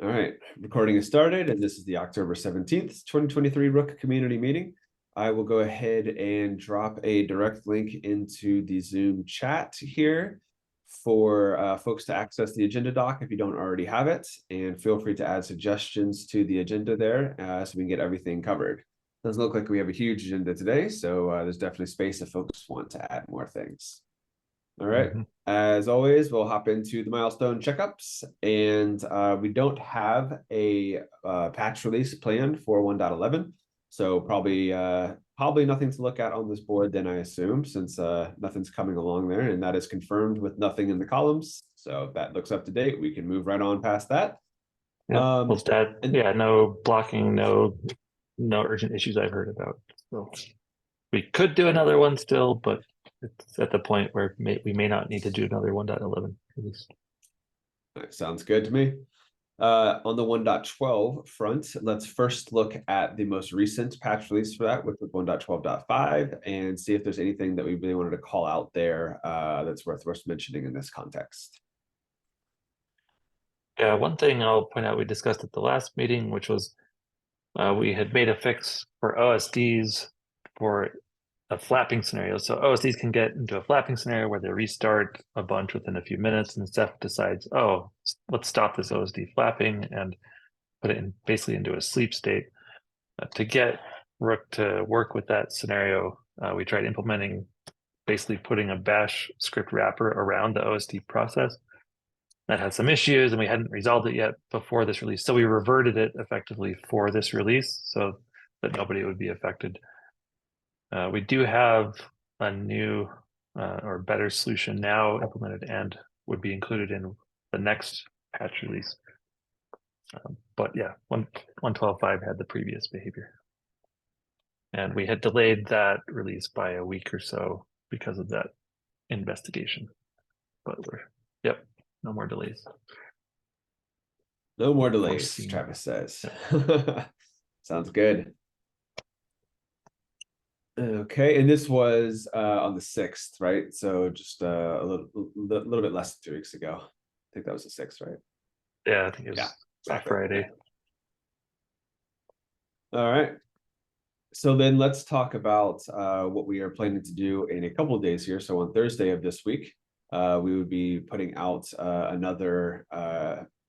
All right, recording is started, and this is the October 17th, 2023 Rook Community Meeting. I will go ahead and drop a direct link into the Zoom chat here for folks to access the agenda doc if you don't already have it, and feel free to add suggestions to the agenda there so we can get everything covered. Doesn't look like we have a huge agenda today, so there's definitely space if folks want to add more things. All right. As always, we'll hop into the milestone checkups, and we don't have a patch release planned for 1.11, so probably nothing to look at on this board then, I assume, since nothing's coming along there, and that is confirmed with nothing in the columns. So if that looks up to date, we can move right on past that. Yeah, well, yeah, no blocking, no urgent issues I've heard about. So we could do another one still, but it's at the point where we may not need to do another 1.11 release. That sounds good to me. On the 1.12 front, let's first look at the most recent patch release for that, which was 1.12.5, and see if there's anything that we really wanted to call out there that's worth mentioning in this context. Yeah, one thing I'll point out we discussed at the last meeting, which was we had made a fix for OSDs for a flapping scenario. So OSDs can get into a flapping scenario where they restart a bunch within a few minutes, and Ceph decides, oh, let's stop this OSD flapping and put it basically into a sleep state. To get Rook to work with that scenario, we tried implementing, basically putting a bash script wrapper around the OSD process. That had some issues, and we hadn't resolved it yet before this release. So we reverted it effectively for this release so that nobody would be affected. We do have a new or better solution now implemented and would be included in the next patch release. But yeah, 1.12.5 had the previous behavior. And we had delayed that release by a week or so because of that investigation. But yep, no more delays. No more delays, Travis says. Sounds good. Okay, and this was on the 6th, right? So just a little bit less than 2 weeks ago. I think that was the 6th, right? Yeah, I think it was exactly. Friday. All right. So then let's talk about what we are planning to do in a couple of days here. So on Thursday of this week, we would be putting out another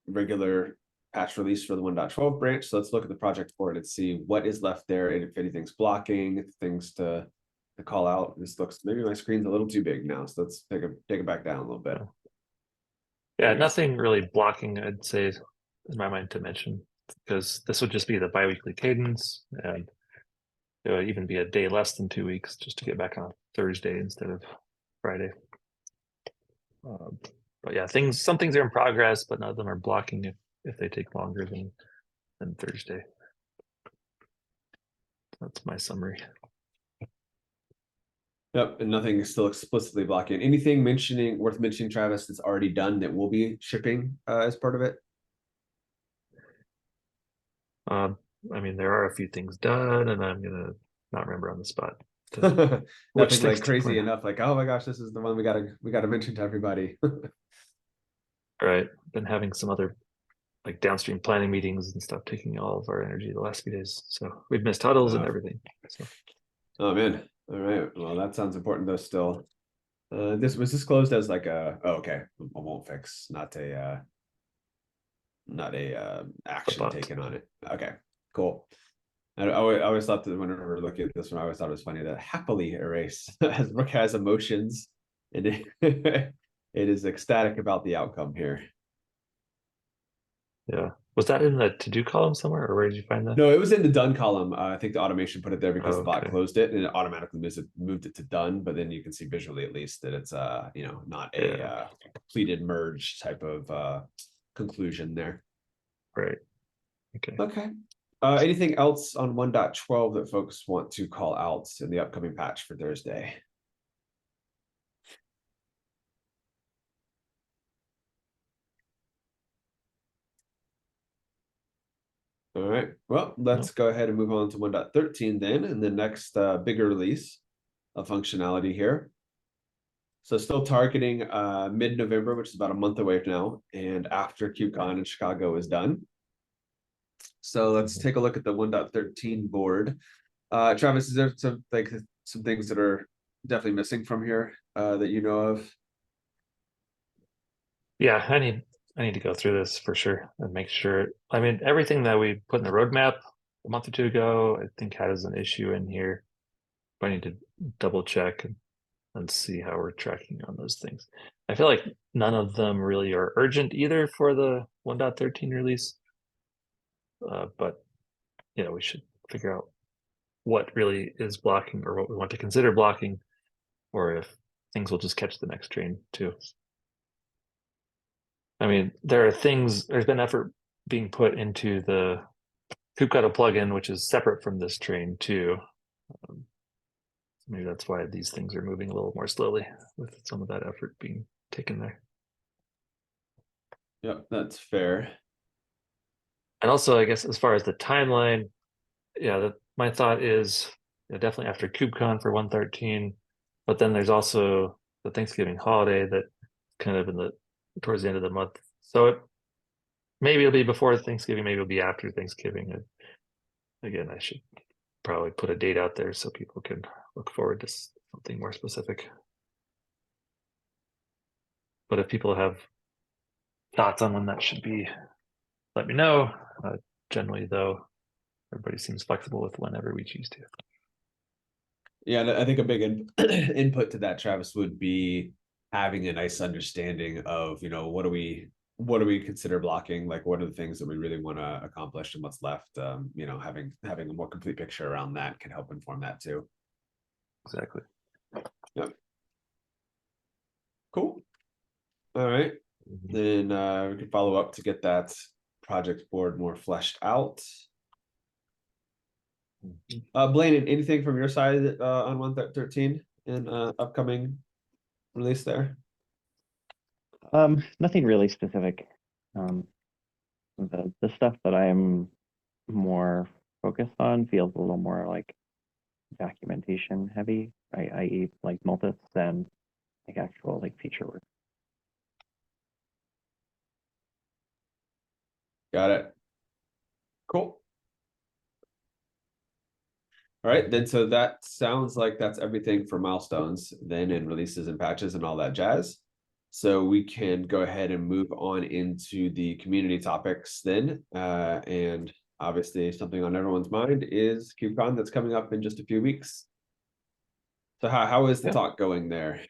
regular patch release for the 1.12 branch. So let's look at the project board and see what is left there, and if anything's blocking, things to call out. This looks, maybe my screen's a little too big now, so let's take it back down a little bit. Yeah, nothing really blocking, I'd say, in my mind, to mention, because this would just be the biweekly cadence, and it would even be a day less than 2 weeks just to get back on Thursday instead of Friday. But yeah, some things are in progress, but none of them are blocking if they take longer than Thursday. That's my summary. Yep, and nothing is still explicitly blocking. Anything worth mentioning, Travis, that's already done that will be shipping as part of it? I mean, there are a few things done, and I'm gonna not remember on the spot. Nothing like crazy enough, like, oh my gosh, this is the one we gotta mention to everybody. Right. Been having some other like downstream planning meetings and stuff taking all of our energy the last few days. So we've missed huddles and everything. So. Oh man. All right. Well, that sounds important though still. This was disclosed as like a okay, a won't fix, not a action taken on it. Okay, cool. I always thought that whenever looking at this one, I always thought it was funny that happily erase as Rook has emotions, and it is ecstatic about the outcome here. Yeah. Was that in the to-do column somewhere, or where did you find that? No, it was in the done column. I think the automation put it there because the bot closed it, and it automatically moved it to done. But then you can see visually at least that it's not a completed merge type of conclusion there. Right. Okay. Okay. Anything else on 1.12 that folks want to call out in the upcoming patch for Thursday? All right, well, let's go ahead and move on to 1.13 then, and the next bigger release of functionality here. So still targeting mid-November, which is about a month away now, and after KubeCon in Chicago is done. So let's take a look at the 1.13 board. Travis, is there some things that are definitely missing from here that you know of? Yeah, I need to go through this for sure and make sure. I mean, everything that we put in the roadmap a month or two ago, I think has an issue in here. But I need to double check and see how we're tracking on those things. I feel like none of them really are urgent either for the 1.13 release. But you know, we should figure out what really is blocking or what we want to consider blocking, or if things will just catch the next train too. I mean, there's been effort being put into the kubectl plugin, which is separate from this train too. Um, Maybe that's why these things are moving a little more slowly with some of that effort being taken there. Yep, that's fair. And also, I guess as far as the timeline, yeah, my thought is definitely after KubeCon for 113, but then there's also the Thanksgiving holiday that kind of towards the end of the month. So maybe it'll be before Thanksgiving, maybe it'll be after Thanksgiving. And again, I should probably put a date out there so people can look forward to something more specific. But if people have thoughts on when that should be, let me know. Generally, though, everybody seems flexible with whenever we choose to. Yeah, and I think a big input to that, Travis, would be having a nice understanding of, what do we consider blocking? Like, what are the things that we really want to accomplish and what's left? Having a more complete picture around that can help inform that too. Exactly. Yep. Cool. All right. Then we can follow up to get that project board more fleshed out. Blaine, anything from your side on 113 and upcoming release there? Nothing really specific. The stuff that I'm more focused on feels a little more like documentation heavy, i.e. like multis than like actual like feature work. Got it. Cool. All right, then so that sounds like that's everything for milestones then and releases and patches and all that jazz. So we can go ahead and move on into the community topics then. And obviously something on everyone's mind is KubeCon that's coming up in just a few weeks. So how is the talk going there?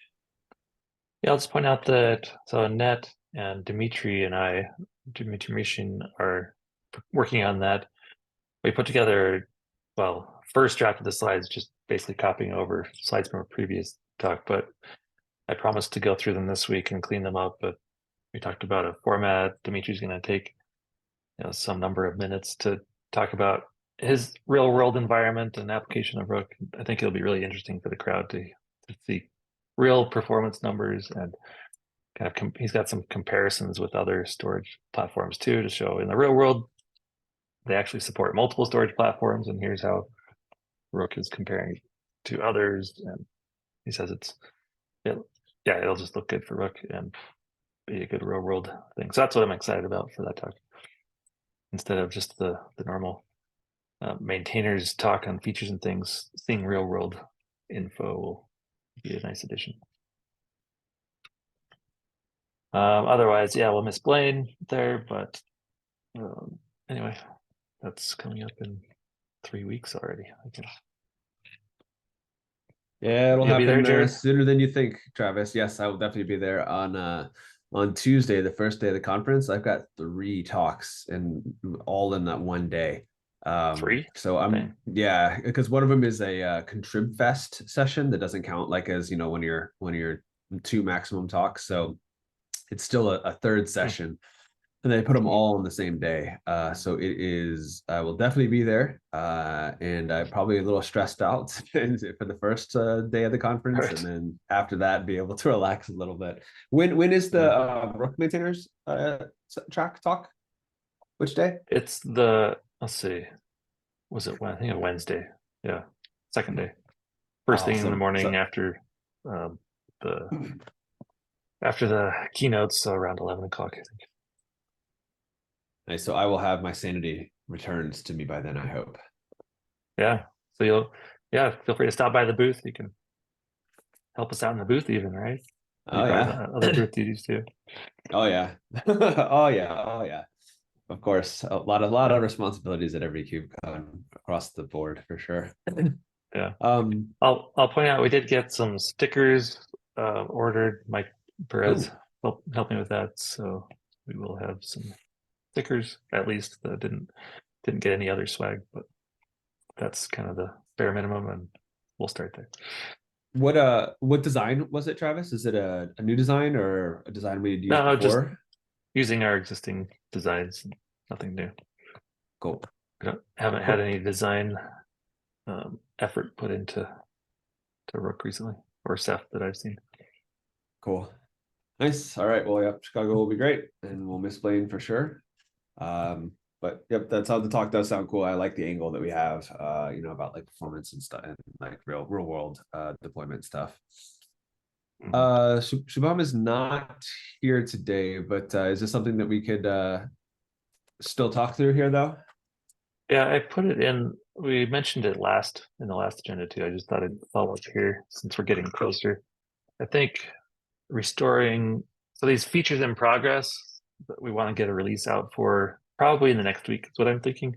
Yeah, I'll just point out that so Annette and Dimitri Mishin are working on that. We put together, well, first draft of the slides, just basically copying over slides from a previous talk, but I promised to go through them this week and clean them up. But we talked about a format. Dimitri's going to take some number of minutes to talk about his real world environment and application of Rook. I think it'll be really interesting for the crowd to see real performance numbers and kind of he's got some comparisons with other storage platforms too to show in the real world they actually support multiple storage platforms, and here's how Rook is comparing to others. And he says it'll just look good for Rook and be a good real world thing. So that's what I'm excited about for that talk, instead of just the normal maintainers talk on features and things. Seeing real world info will be a nice addition. Otherwise, yeah, we'll miss Blaine there, but anyway, that's coming up in 3 weeks already, I guess. Yeah, it'll You'll be happen there, Jared? sooner than you think, Travis. Yes, I will definitely be there on Tuesday, the first day of the conference. I've got 3 talks and all in that one day. 3? So yeah, because one of them is a Contrib Fest session that doesn't count like as one of your 2 maximum talks. So it's still a third session. And they put them all on the same day. So I will definitely be there. And I'm probably a little stressed out for the first day of the conference. Right. And then after that, be able to relax a little bit. When is the Rook maintainers track talk? Which day? It's let's see, was it when? I think Wednesday. Yeah, second day. First thing in the morning after the keynotes, so around 11 o'clock, I think. Nice. So I will have my sanity returns to me by then, I hope. Yeah. So feel free to stop by the booth. You can help us out in the booth even, right? Oh You probably yeah. have other booth duties too. Oh yeah. Oh yeah. Oh yeah. Of course, a lot of responsibilities at every KubeCon across the board for sure. Yeah. Um. I'll point out we did get some stickers ordered. Mike Perez helped me with that, so we will have some stickers at least. That didn't get any other swag, but that's kind of the bare minimum, and we'll start there. What design was it, Travis? Is it a new design or a design we had used No, just before? using our existing designs, nothing new. Cool. Haven't had any design effort put into Rook recently, or Ceph that I've seen. Cool. Nice. All right. Well, yeah, Chicago will be great, and we'll miss Blaine for sure. But yep, that's how the talk does sound cool. I like the angle that we have, about like performance and stuff and like real world deployment stuff. Shubham is not here today, but is this something that we could still talk through here though? Yeah, I put it in. We mentioned it in the last agenda too. I just thought I'd follow up here since we're getting closer. I think restoring these features in progress that we want to get a release out for probably in the next week is what I'm thinking.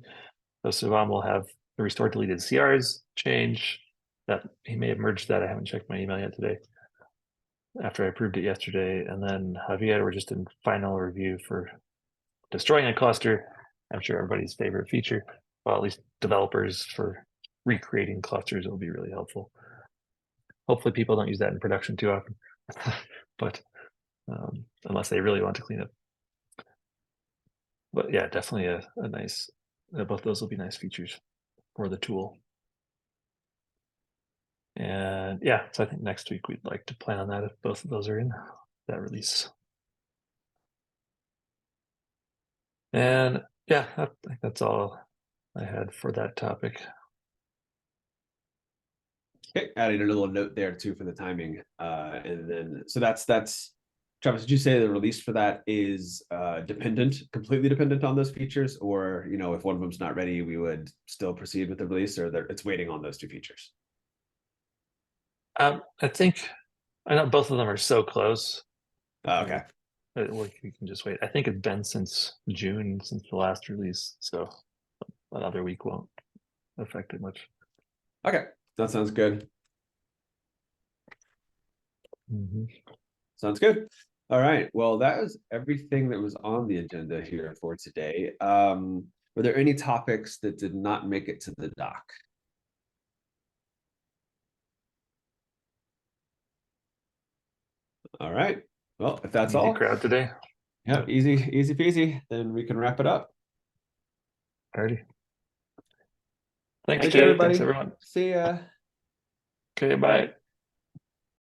So Sivan will have the restore deleted CRs change. That he may have merged that. I haven't checked my email yet today. After I approved it yesterday, and then Javier, we're just in final review for destroying a cluster. I'm sure everybody's favorite feature. Well, at least developers for recreating clusters will be really helpful. Hopefully people don't use that in production too often, but unless they really want to clean up. But yeah, definitely a nice, both those will be nice features for the tool. And yeah, so I think next week we'd like to plan on that if both of those are in that release. And yeah, I think that's all I had for that topic. Okay, adding a little note there too for the timing. And then so that's Travis, did you say the release for that is completely dependent on those features, or if one of them's not ready, we would still proceed with the release, or it's waiting on those two features? I know both of them are so close. Okay. We can just wait. I think it's been since June since the last release, so another week won't affect it much. Okay, that sounds good. Sounds good. All right. Well, that was everything that was on the agenda here for today. Were there any topics that did not make it to the doc? All right. Well, if that's Easy all, crowd today. yeah, easy peasy. Then we can wrap it up. Alrighty. Thanks, Thank Jay. you, everybody. Thanks, everyone. See ya. Okay, bye.